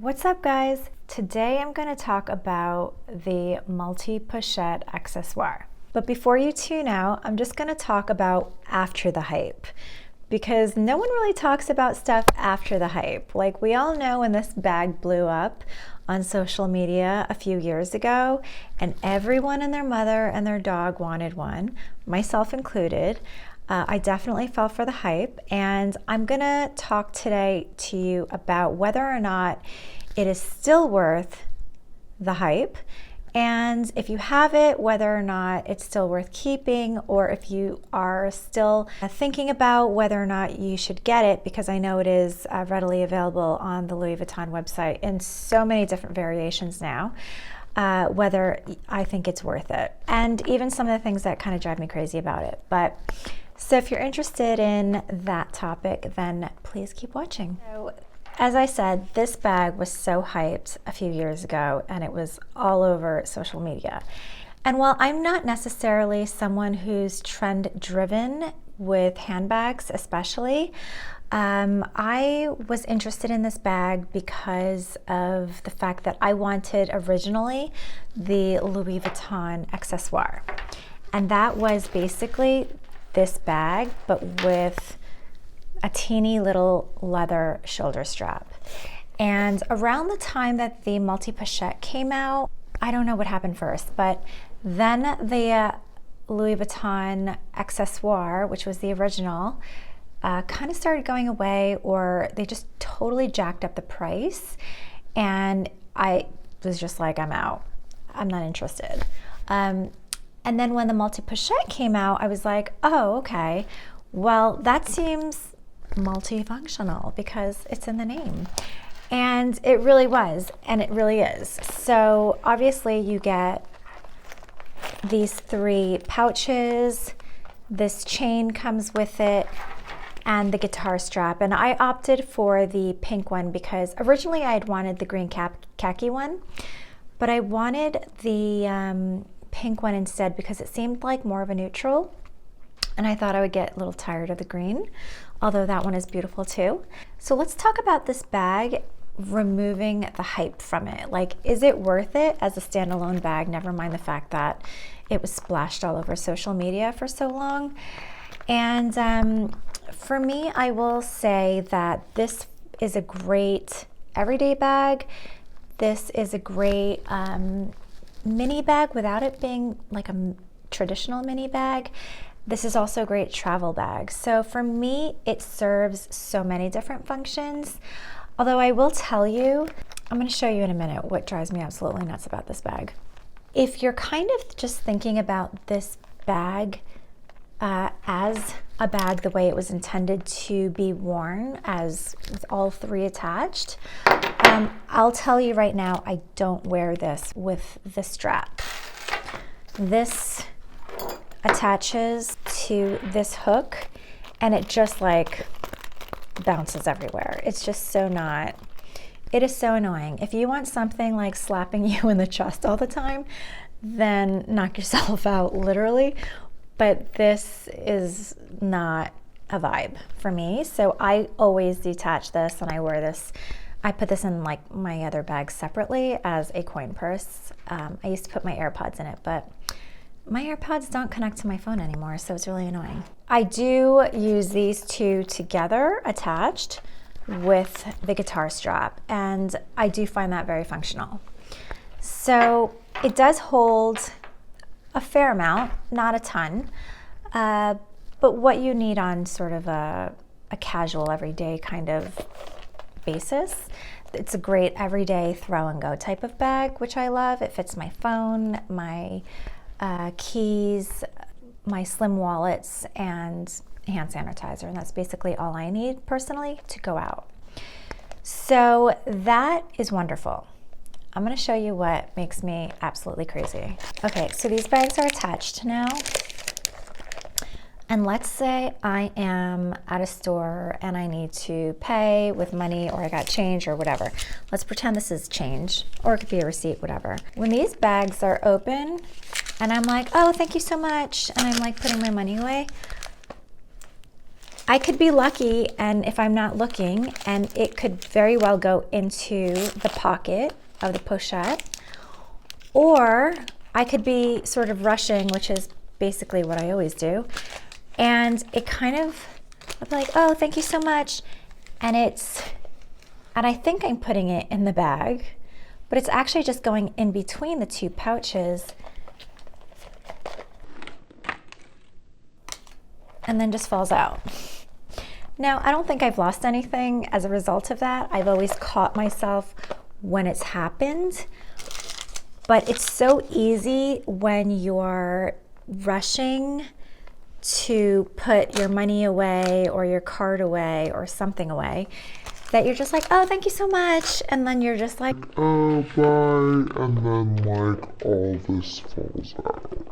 What's up, guys? Today I'm going to talk about the multi-pochette accessoire. But before you tune out, I'm just going to talk about after the hype, because no one really talks about stuff after the hype. Like, we all know when this bag blew up on social media a few years ago, and everyone and their mother and their dog wanted one, myself included. I definitely fell for the hype, and I'm gonna talk today to you about whether or not it is still worth the hype, and if you have it, whether or not it's still worth keeping, or if you are still thinking about whether or not you should get it, because I know it is readily available on the Louis Vuitton website in so many different variations now. Whether I think it's worth it, and even some of the things that kind of drive me crazy about it. But so if you're interested in that topic, then please keep watching. So, as I said, this bag was so hyped a few years ago, and it was all over social media. And while I'm not necessarily someone who's trend driven with handbags especially, I was interested in this bag because of the fact that I wanted originally the Louis Vuitton accessoire. And that was basically this bag, but with a teeny little leather shoulder strap. And around the time that the multi-pochette came out, I don't know what happened first, but then the Louis Vuitton accessoire, which was the original, kind of started going away, or they just totally jacked up the price. And I was just like, I'm out. I'm not interested. And then when the multi-pochette came out, I was like, oh, okay. Well, that seems multifunctional because it's in the name. And it really was, and it really is. So obviously you get these 3 pouches, this chain comes with it, and the guitar strap. And I opted for the pink one because originally I had wanted the green khaki one, but I wanted the pink one instead because it seemed like more of a neutral, and I thought I would get a little tired of the green, although that one is beautiful too. So let's talk about this bag, removing the hype from it. Like, is it worth it as a standalone bag? Never mind the fact that it was splashed all over social media for so long. And for me, I will say that this is a great everyday bag. This is a great mini bag without it being like a traditional mini bag. This is also a great travel bag. So for me, it serves so many different functions. Although I will tell you, I'm going to show you in a minute what drives me absolutely nuts about this bag. If you're kind of just thinking about this bag as a bag the way it was intended to be worn, as with all 3 attached, I'll tell you right now, I don't wear this with the strap. This attaches to this hook, and it just like bounces everywhere. It's just so not, it is so annoying. If you want something like slapping you in the chest all the time, then knock yourself out, literally. But this is not a vibe for me. So I always detach this, and I wear this. I put this in like my other bag separately as a coin purse. I used to put my AirPods in it, but my AirPods don't connect to my phone anymore, so it's really annoying. I do use these 2 together, attached with the guitar strap, and I do find that very functional. So it does hold a fair amount, not a ton, but what you need on sort of a casual, everyday kind of basis. It's a great everyday throw and go type of bag, which I love. It fits my phone, my keys, my slim wallets, and hand sanitizer, and that's basically all I need personally to go out. So that is wonderful. I'm going to show you what makes me absolutely crazy. Okay, so these bags are attached now. And let's say I am at a store and I need to pay with money, or I got change or whatever. Let's pretend this is change, or it could be a receipt, whatever. When these bags are open and I'm like, oh, thank you so much, and I'm like putting my money away, I could be lucky, and if I'm not looking, and it could very well go into the pocket of the pochette, or I could be sort of rushing, which is basically what I always do, and it kind of, I'll be like, oh, thank you so much, and I think I'm putting it in the bag, but it's actually just going in between the two pouches, and then just falls out. Now, I don't think I've lost anything as a result of that. I've always caught myself when it's happened, but it's so easy when you're rushing to put your money away or your card away or something away that you're just like, oh, thank you so much. And then you're just like, oh, bye. And then like all this falls out.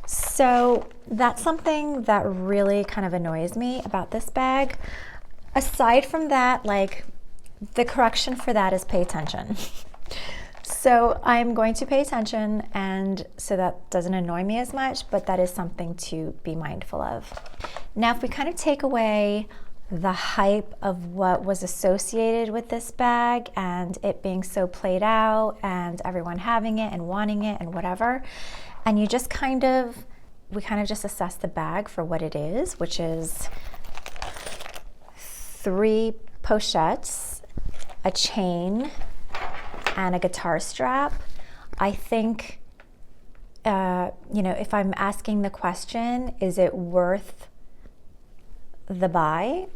So that's something that really kind of annoys me about this bag. Aside from that, like the correction for that is pay attention. So I'm going to pay attention, and so that doesn't annoy me as much, but that is something to be mindful of. Now, if we kind of take away the hype of what was associated with this bag and it being so played out and everyone having it and wanting it and whatever, and you just we kind of just assess the bag for what it is, which is 3 pochettes, a chain, and a guitar strap. I think, if I'm asking the question, is it worth the buy?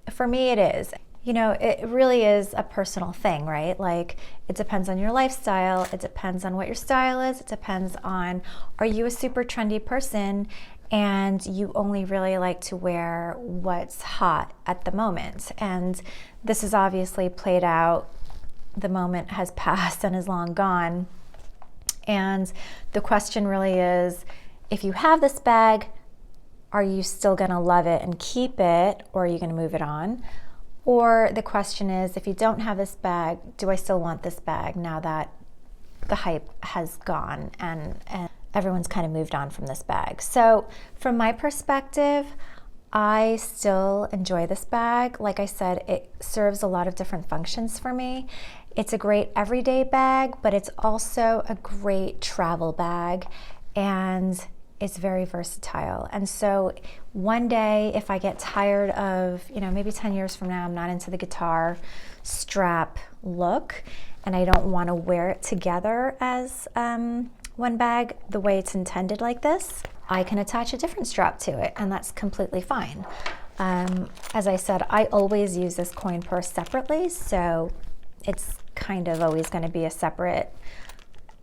For me, it is. It really is a personal thing, right? Like, it depends on your lifestyle. It depends on what your style is. It depends on, are you a super trendy person and you only really like to wear what's hot at the moment? And this is obviously played out. The moment has passed and is long gone. And the question really is, if you have this bag, are you still gonna love it and keep it, or are you gonna move it on? Or the question is, if you don't have this bag, do I still want this bag now that the hype has gone and everyone's kind of moved on from this bag? So from my perspective, I still enjoy this bag. Like I said, it serves a lot of different functions for me. It's a great everyday bag, but it's also a great travel bag, and it's very versatile. And so one day, if I get tired of, maybe 10 years from now, I'm not into the guitar strap look, and I don't want to wear it together as one bag the way it's intended like this, I can attach a different strap to it, and that's completely fine. As I said, I always use this coin purse separately, so it's kind of always going to be a separate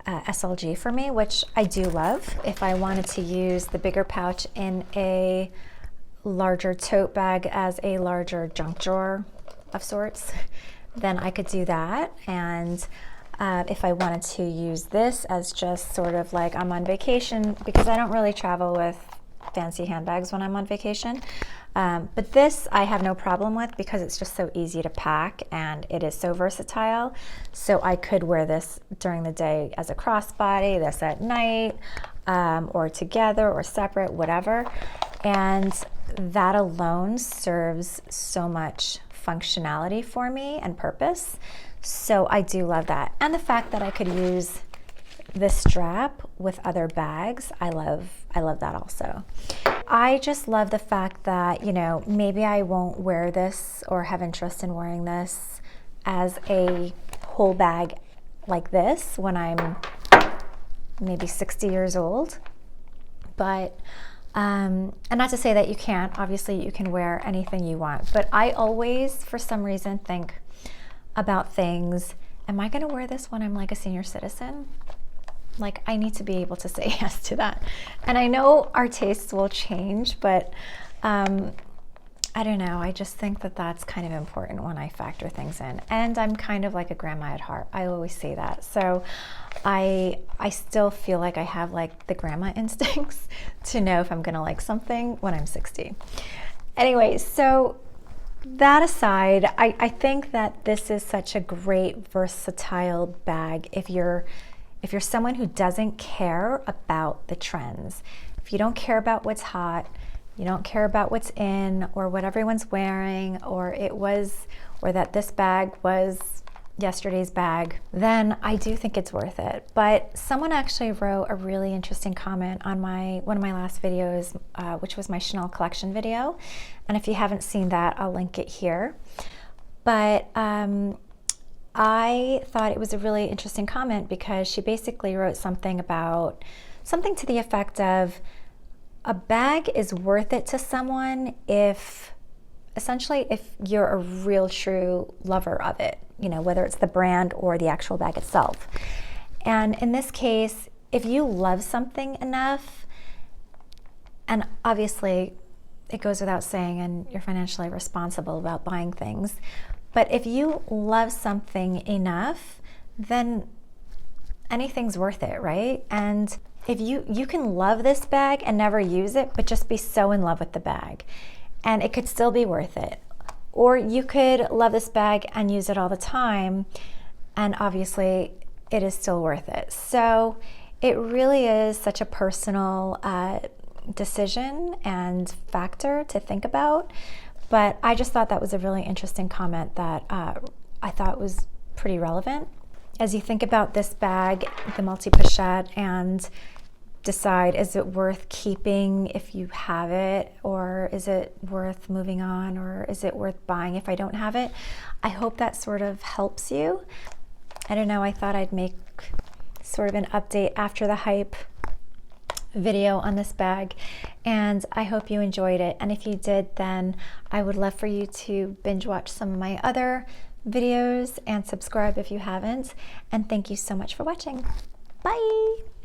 SLG for me, which I do love. If I wanted to use the bigger pouch in a larger tote bag as a larger junk drawer of sorts, then I could do that. And if I wanted to use this as just sort of like I'm on vacation, because I don't really travel with fancy handbags when I'm on vacation. But this I have no problem with because it's just so easy to pack and it is so versatile. So I could wear this during the day as a crossbody, this at night, or together or separate, whatever. And that alone serves so much functionality for me and purpose. So I do love that. And the fact that I could use this strap with other bags, I love that also. I just love the fact that, maybe I won't wear this or have interest in wearing this as a whole bag like this when I'm maybe 60 years old. But, and not to say that you can't, obviously you can wear anything you want, but I always, for some reason, think about things, am I gonna wear this when I'm like a senior citizen? Like, I need to be able to say yes to that. And I know our tastes will change, but I don't know. I just think that that's kind of important when I factor things in. And I'm kind of like a grandma at heart. I always say that. So I still feel like I have like the grandma instincts to know if I'm gonna like something when I'm 60. Anyway, so that aside, I think that this is such a great versatile bag if you're someone who doesn't care about the trends, if you don't care about what's hot, you don't care about what's in or what everyone's wearing, or that this bag was yesterday's bag, then I do think it's worth it. But someone actually wrote a really interesting comment on one of my last videos, which was my Chanel collection video. And if you haven't seen that, I'll link it here. But I thought it was a really interesting comment because she basically wrote something to the effect of, a bag is worth it to someone if you're a real true lover of it, whether it's the brand or the actual bag itself. And in this case, if you love something enough, and obviously it goes without saying, and you're financially responsible about buying things, but if you love something enough, then anything's worth it, right? And if you can love this bag and never use it, but just be so in love with the bag, and it could still be worth it. Or you could love this bag and use it all the time, and obviously it is still worth it. So it really is such a personal decision and factor to think about. But I just thought that was a really interesting comment that I thought was pretty relevant. As you think about this bag, the multi-pochette, and decide, is it worth keeping if you have it, or is it worth moving on, or is it worth buying if I don't have it? I hope that sort of helps you. I don't know, I thought I'd make sort of an update after the hype video on this bag, and I hope you enjoyed it. And if you did, then I would love for you to binge watch some of my other videos and subscribe if you haven't. And thank you so much for watching. Bye!